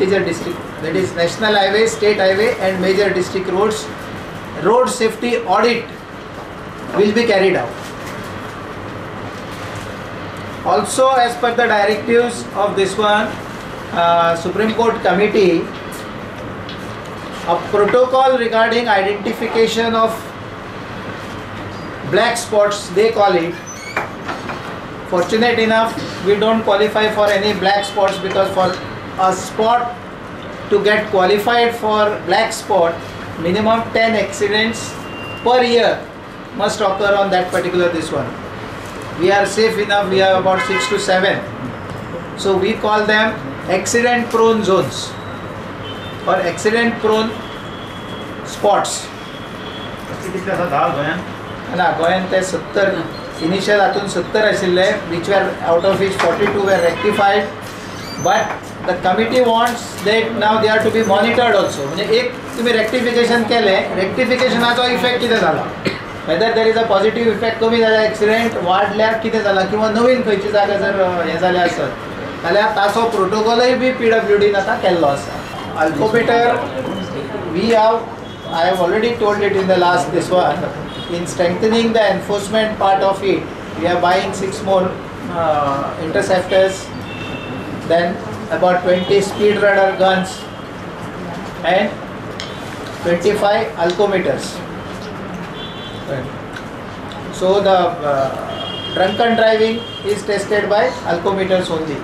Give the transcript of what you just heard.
major district, that is national highway, state highway and major district roads, road safety audit will be carried out. Also, as per the directives of this one, Supreme Court committee, a protocol regarding identification of black spots, they call it. Fortunate enough, we don't qualify for any black spots, because for a spot to get qualified for black spot, minimum 10 accidents per year must occur on that particular this one. We are safe enough, we have about 6 to 7. So we call them accident prone zones or accident prone spots. ना गोंयांत ते 70 initial हातून 70 आशिल्ले, which were out of which 42 were rectified, but the committee wants that now they are to be monitored also. म्हणजे एक तुम्ही rectification केले, रेक्टिफिकेशनाचो effect कितें जाला, whether there is a positive effect, कमी जाला एक्सिडेंट वाढल्यार कितें जाला, किंवा नवीन खंयची जागा जर हे जाले आसत जाल्यार ताचो प्रोटोकॉलय बी PWDन आतां केल्लो आसा. अल्कोमीटर we have, I have already told it in the last this one, in strengthening the enforcement part of it, we are buying 6 more interceptors, then about 20 speed radar guns and 25 alcometers. So the drunken driving is tested by alcometers only.